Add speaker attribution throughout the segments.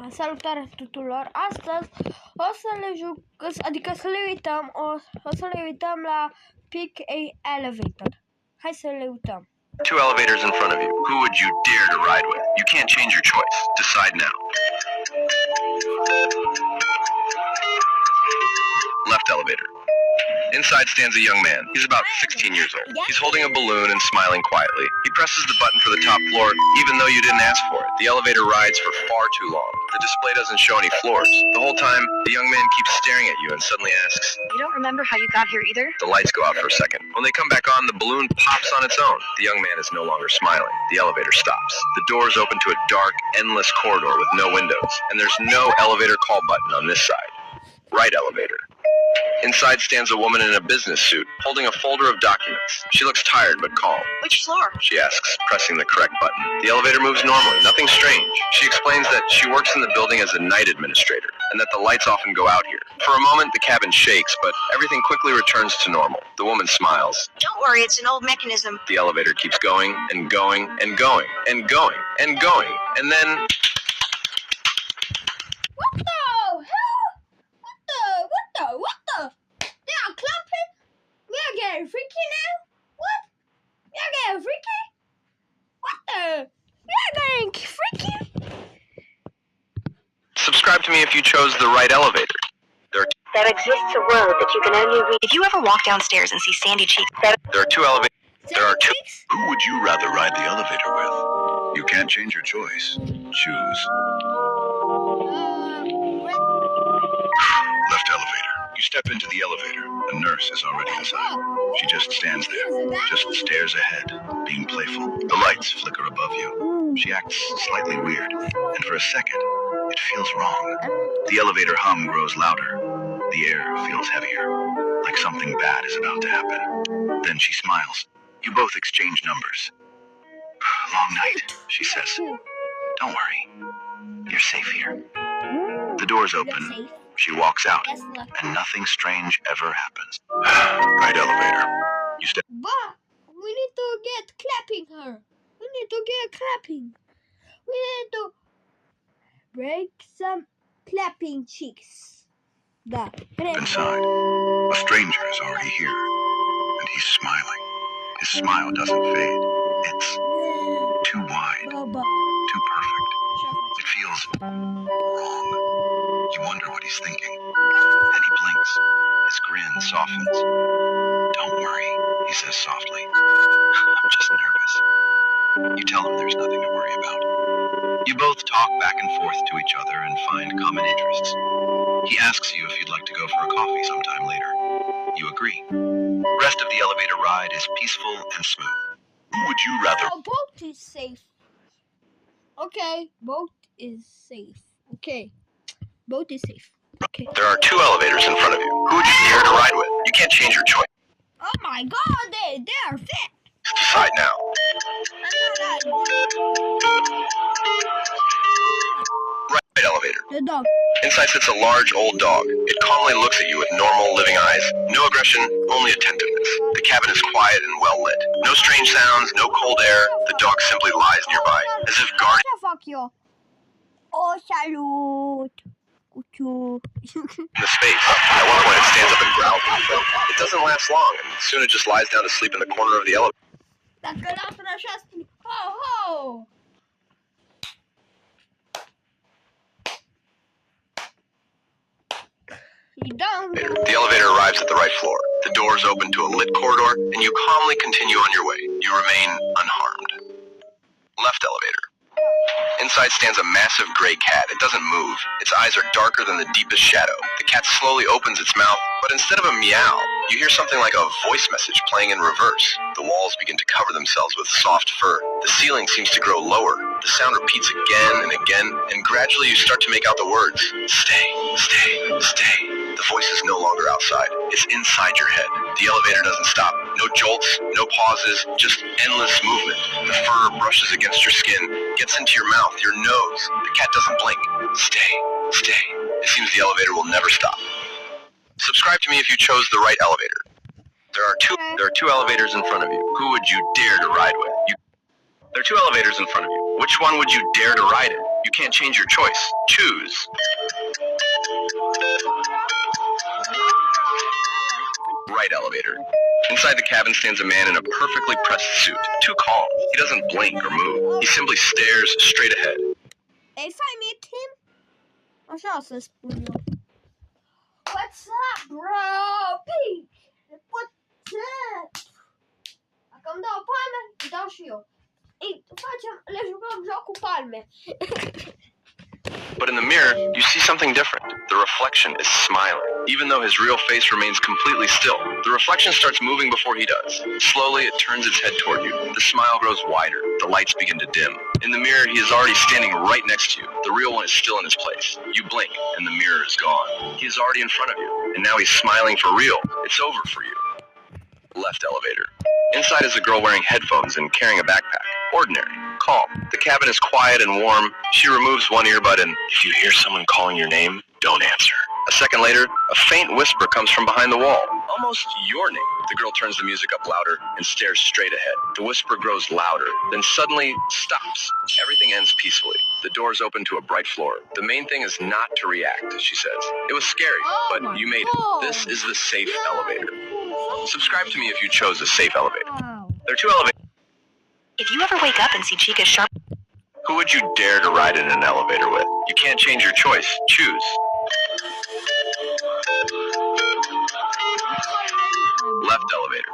Speaker 1: Salutare tuturor! Astăzi o să le uităm la Pick a Elevator. Hai să le uităm.
Speaker 2: Two elevators in front of you. Who would you dare to ride with? You can't change your choice. Decide now. Left elevator. Inside stands a young man. He's about 16 years old. He's holding a balloon and smiling quietly. He presses the button for the top floor, even though you didn't ask for it. The elevator rides for far too long. The display doesn't show any floors. The whole time, the young man keeps staring at you and suddenly asks,
Speaker 3: "You don't remember how you got here either?"
Speaker 2: The lights go out for a second. When they come back on, the balloon pops on its own. The young man is no longer smiling. The elevator stops. The doors open to a dark, endless corridor with no windows, and there's no elevator call button on this side. Right elevator. Inside stands a woman in a business suit, holding a folder of documents. She looks tired but calm.
Speaker 3: "Which floor?"
Speaker 2: She asks, pressing the correct button. The elevator moves normally, nothing strange. She explains that she works in the building as a night administrator, and that the lights often go out here. For a moment, the cabin shakes, but everything quickly returns to normal. The woman smiles.
Speaker 3: "Don't worry, it's an old mechanism."
Speaker 2: The elevator keeps going, and going, and going, and going, and going, and then...
Speaker 1: What the hell? What the? They are clapping? We are getting freaky now? What? We are getting freaky? What the? We are getting freaky?
Speaker 2: Subscribe to me if you chose the right elevator.
Speaker 4: There exists a world that you can only reach.
Speaker 3: If you ever walk downstairs and see sandy cheeks,
Speaker 2: There are two elevators. There are two.
Speaker 5: Who would you rather ride the elevator with? You can't change your choice. Choose left elevator. You step into the elevator. A nurse is already inside. She just stands there, just stares ahead, being playful. The lights flicker above you. She acts slightly weird, and for a second, it feels wrong. The elevator hum grows louder. The air feels heavier, like something bad is about to happen. Then she smiles. You both exchange numbers. "Long night," she says. "Don't worry. You're safe here." The doors open. She walks out, and nothing strange ever happens. Right elevator. You step.
Speaker 1: But we need to get clapping her. We need to get clapping. We need to break some clapping cheeks.
Speaker 5: Inside, a stranger is already here, and he's smiling. His smile doesn't fade. It's too wide, too perfect. It feels wrong. You wonder what he's thinking. Then he blinks. His grin softens. "Don't worry," he says softly. "I'm just nervous." You tell him there's nothing to worry about. You both talk back and forth to each other and find common interests. He asks you if you'd like to go for a coffee sometime later. You agree. Rest of the elevator ride is peaceful and smooth. Who would you rather?
Speaker 1: Oh, boat is safe. Okay, boat is safe. Okay, boat is safe. Okay.
Speaker 2: There are two elevators in front of you. Who would you dare to ride with? You can't change your choice.
Speaker 1: Oh my God, they are fit.
Speaker 2: Decide now. Right elevator.
Speaker 1: The dog.
Speaker 2: Inside sits a large old dog. It calmly looks at you with normal living eyes. No aggression, only attentiveness. The cabin is quiet and well lit. No strange sounds, no cold air. The dog simply lies nearby, as if guarding.
Speaker 1: Ce fac eu? Oh, salut! Cuciu.
Speaker 2: In the space. At one point it stands up and growls, but it doesn't last long, and soon it just lies down to sleep in the corner of the elevator.
Speaker 1: Dacă l-am așa spune, ho, ho! You don't.
Speaker 2: The elevator arrives at the right floor. The doors open to a lit corridor, and you calmly continue on your way. You remain unharmed. Left elevator. Inside stands a massive gray cat. It doesn't move. Its eyes are darker than the deepest shadow. The cat slowly opens its mouth, but instead of a meow, you hear something like a voice message playing in reverse. The walls begin to cover themselves with soft fur. The ceiling seems to grow lower. The sound repeats again and again, and gradually you start to make out the words. Stay, stay, stay. The voice is no longer outside. It's inside your head. The elevator doesn't stop. No jolts, no pauses, just endless movement. The fur brushes against your skin, gets into your mouth, your nose. The cat doesn't blink. Stay, stay. It seems the elevator will never stop. Subscribe to me if you chose the right elevator. There are two elevators in front of you. Who would you dare to ride with? There are two elevators in front of you. Which one would you dare to ride in? You can't change your choice. Choose. Right elevator. Inside the cabin stands a man in a perfectly pressed suit. Too calm. He doesn't blink or move. He simply stares straight ahead.
Speaker 1: If I meet him, așa să spun eu. What's up, bro? Peak! What's up? Dacă îmi dau palme, îi dau și eu. Le jucăm joc cu palme.
Speaker 2: But in the mirror, you see something different. The reflection is smiling. Even though his real face remains completely still, the reflection starts moving before he does. Slowly, it turns its head toward you. The smile grows wider. The lights begin to dim. In the mirror, he is already standing right next to you. The real one is still in his place. You blink, and the mirror is gone. He is already in front of you, and now he's smiling for real. It's over for you. Left elevator. Inside is a girl wearing headphones and carrying a backpack. Ordinary. Calm. The cabin is quiet and warm. She removes one earbud and, if you hear someone calling your name, don't answer. A second later, a faint whisper comes from behind the wall. Almost your name. The girl turns the music up louder and stares straight ahead. The whisper grows louder, then suddenly stops. Everything ends peacefully. The doors open to a bright floor. The main thing is not to react, she says. It was scary, but you made it. This is the safe elevator. Subscribe to me if you chose a safe elevator. There are 2 elevators.
Speaker 3: If you ever wake up and see Chica sharp...
Speaker 2: Who would you dare to ride in an elevator with? You can't change your choice. Choose. Left elevator.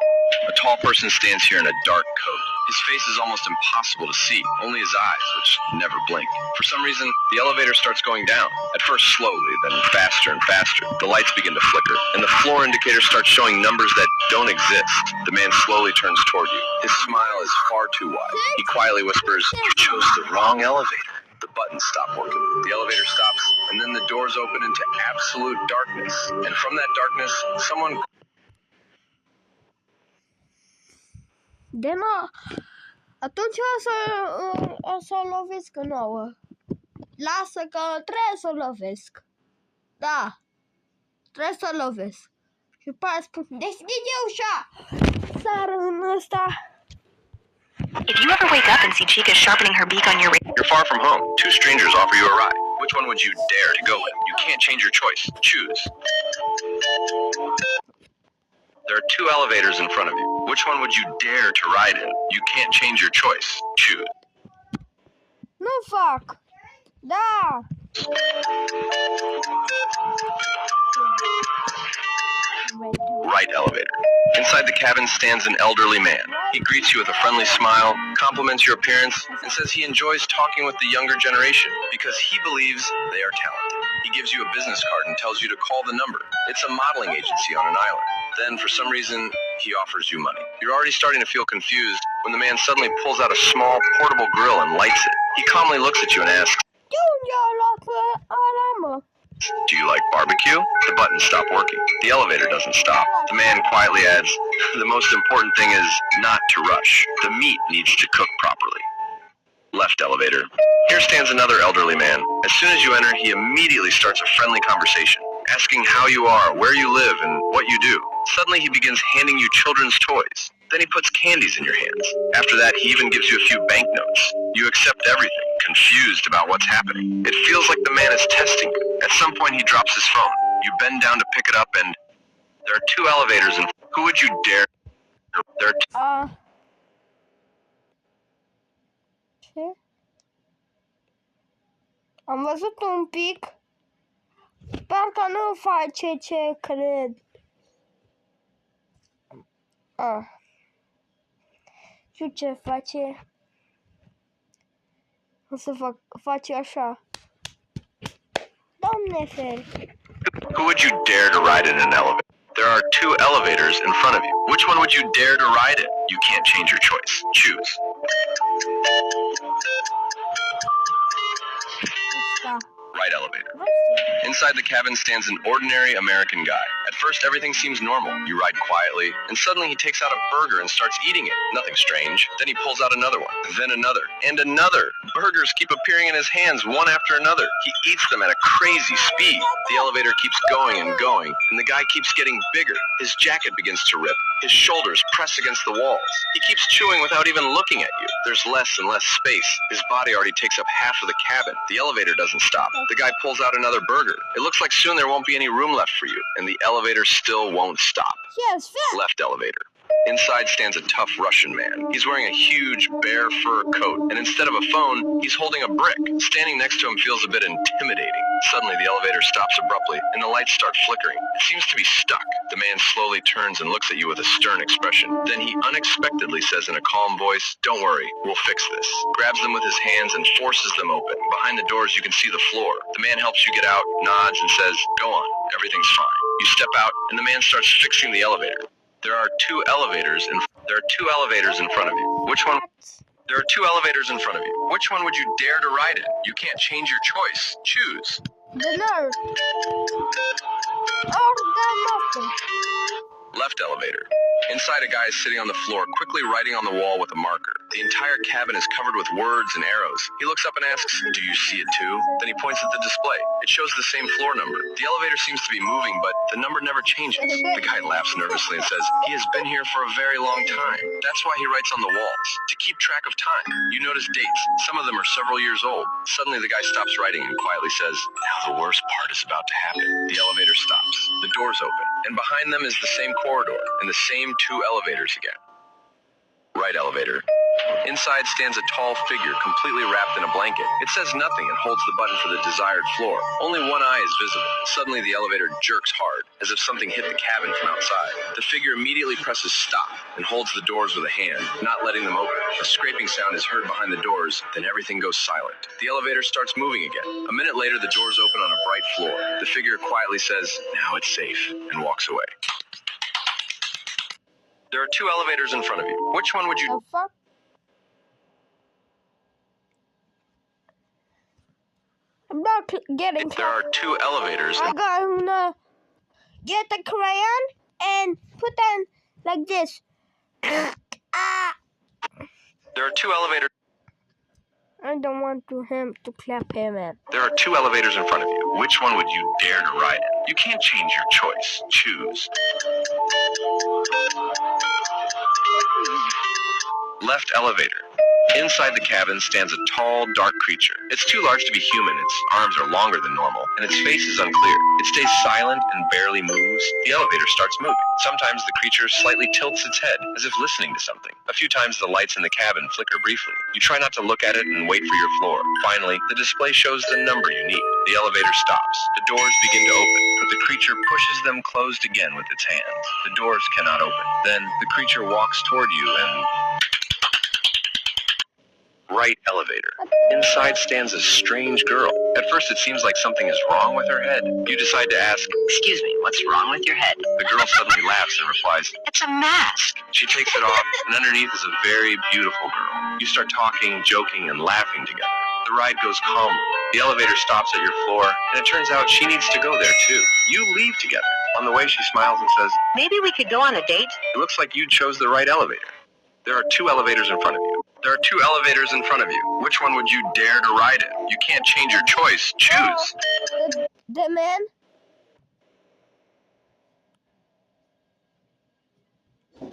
Speaker 2: A tall person stands here in a dark coat. His face is almost impossible to see, only his eyes, which never blink. For some reason, the elevator starts going down. At first slowly, then faster and faster. The lights begin to flicker, and the floor indicator starts showing numbers that don't exist. The man slowly turns toward you. His smile is far too wide. He quietly whispers, "You chose the wrong elevator." The buttons stop working. The elevator stops, and then the doors open into absolute darkness. And from that darkness, someone...
Speaker 1: De atunci o să o lovesc nouă. Lasă că trebuie să o lovesc. Da, trebuie să o lovesc. Și după aia spun, deschide ușa! Sară în ăsta.
Speaker 3: If you ever wake up and see Chica sharpening her beak on your radio...
Speaker 2: You're far from home. 2 strangers offer you a ride. Which one would you dare to go in? You can't change your choice. Choose. There are 2 elevators in front of you. Which one would you dare to ride in? You can't change your choice. Choose.
Speaker 1: Nu fac. Da.
Speaker 2: Right elevator. Inside the cabin stands an elderly man. He greets you with a friendly smile, compliments your appearance, and says he enjoys talking with the younger generation because he believes they are talented. He gives you a business card and tells you to call the number. It's a modeling agency on an island. Then, for some reason, he offers you money. You're already starting to feel confused when the man suddenly pulls out a small, portable grill and lights it. He calmly looks at you and asks, "Do you like barbecue?" The buttons stop working. The elevator doesn't stop. The man quietly adds, "The most important thing is not to rush. The meat needs to cook properly." Left elevator. Here stands another elderly man. As soon as you enter, he immediately starts a friendly conversation, asking how you are, where you live, and what you do. Suddenly, he begins handing you children's toys. Then he puts candies in your hands. After that, he even gives you a few banknotes. You accept everything, confused about what's happening. It feels like the man is testing you. At some point, he drops his phone. You bend down to pick it up, and there are 2 elevators, and who would you dare? There are
Speaker 1: Ce? Am văzut un pic. Parcă nu face ce cred. Știu ce face. O să face așa. Doamne fel.
Speaker 2: Who would you dare to ride in an elevator? There are 2 elevators in front of you. Which one would you dare to ride in? You can't change your choice. Choose. Right elevator. Inside the cabin stands an ordinary American guy. At first, everything seems normal. You ride quietly, and suddenly he takes out a burger and starts eating it. Nothing strange. Then he pulls out another one, then another, and another. Burgers keep appearing in his hands one after another. He eats them at a crazy speed. The elevator keeps going and going, and the guy keeps getting bigger. His jacket begins to rip, His shoulders press against the walls. He keeps chewing without even looking at you. There's less and less space. His body already takes up half of the cabin. The elevator doesn't stop. The guy pulls out another burger. It looks like soon there won't be any room left for you, and the elevator still won't stop.
Speaker 1: Yes, fit.
Speaker 2: Left elevator. Inside stands a tough Russian man. He's wearing a huge bear fur coat, and instead of a phone, he's holding a brick. Standing next to him feels a bit intimidating. Suddenly, the elevator stops abruptly, and the lights start flickering. It seems to be stuck. The man slowly turns and looks at you with a stern expression. Then he unexpectedly says in a calm voice, "Don't worry, we'll fix this." Grabs them with his hands and forces them open. Behind the doors, you can see the floor. The man helps you get out, nods, and says, "Go on, everything's fine." You step out, and the man starts fixing the elevator. There are two elevators in front of you. Which one? There are two elevators in front of you. Which one would you dare to ride in? You can't change your choice. Choose.
Speaker 1: The nurse. Or the muffin.
Speaker 2: Left elevator. Inside, a guy is sitting on the floor, quickly writing on the wall with a marker. The entire cabin is covered with words and arrows. He looks up and asks, "Do you see it too?" Then he points at the display. It shows the same floor number. The elevator seems to be moving, but the number never changes. The guy laughs nervously and says, "He has been here for a very long time. That's why he writes on the walls, to keep track of time." You notice dates. Some of them are several years old. Suddenly, the guy stops writing and quietly says, "Now the worst part is about to happen." The elevator stops. The doors open, and behind them is the same corridor and the same two elevators again. Right elevator. Inside stands a tall figure completely wrapped in a blanket. It says nothing and holds the button for the desired floor. Only one eye is visible. Suddenly the elevator jerks hard, as if something hit the cabin from outside. The figure immediately presses stop and holds the doors with a hand, not letting them open. A scraping sound is heard behind the doors, then everything goes silent. The elevator starts moving again. A minute later, the doors open on a bright floor. The figure quietly says, "Now it's safe," and walks away. There are two elevators in front of you. Which one would you...
Speaker 1: The fuck? I'm not getting
Speaker 2: There are two elevators.
Speaker 1: I'm gonna get the crayon and put them like this.
Speaker 2: There are two elevators.
Speaker 1: I don't want him to clap him in.
Speaker 2: There are two elevators in front of you. Which one would you dare to ride in? You can't change your choice. Choose. Left elevator. Inside the cabin stands a tall, dark creature. It's too large to be human. Its arms are longer than normal, and its face is unclear. It stays silent and barely moves. The elevator starts moving. Sometimes the creature slightly tilts its head, as if listening to something. A few times the lights in the cabin flicker briefly. You try not to look at it and wait for your floor. Finally, the display shows the number you need. The elevator stops. The doors begin to open, but the creature pushes them closed again with its hands. The doors cannot open. Then the creature walks toward you and... Right elevator. Inside stands a strange girl. At first it seems like something is wrong with her head. You decide to ask,
Speaker 3: Excuse me, what's wrong with your head?
Speaker 2: The girl suddenly laughs and replies,
Speaker 3: It's a mask.
Speaker 2: She takes it off, and underneath is a very beautiful girl. You start talking, joking, and laughing together. The ride goes calmly. The elevator stops at your floor, and it turns out she needs to go there too. You leave together. On the way, she smiles and says,
Speaker 3: Maybe we could go on a date?
Speaker 2: "It looks like you chose the right elevator." There are two elevators in front of you. There are two elevators in front of you. Which one would you dare to ride in? You can't change your choice. Choose.
Speaker 1: The man. The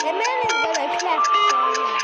Speaker 1: man is gonna clap.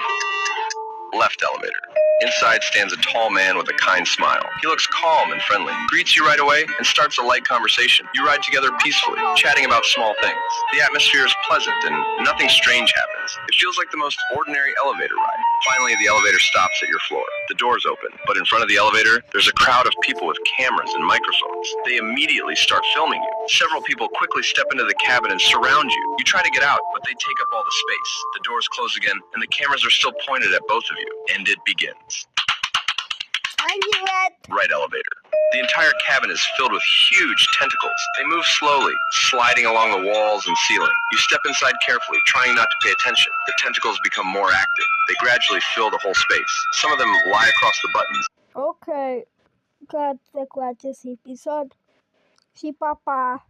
Speaker 2: Left elevator. Inside stands a tall man with a kind smile. He looks calm and friendly, greets you right away, and starts a light conversation. You ride together peacefully, chatting about small things. The atmosphere is pleasant and nothing strange happens. It feels like the most ordinary elevator ride. Finally, the elevator stops at your floor. The doors open, but in front of the elevator, there's a crowd of people with cameras and microphones. They immediately start filming you. Several people quickly step into the cabin and surround you. You try to get out, but they take up all the space. The doors close again, and the cameras are still pointed at both of you. And it begins.
Speaker 1: I knew it.
Speaker 2: Right elevator. The entire cabin is filled with huge tentacles. They move slowly, sliding along the walls and ceiling. You step inside carefully, trying not to pay attention. The tentacles become more active. They gradually fill the whole space. Some of them lie across the buttons.
Speaker 1: Ok, grazie qua, esse episódio. Se papá.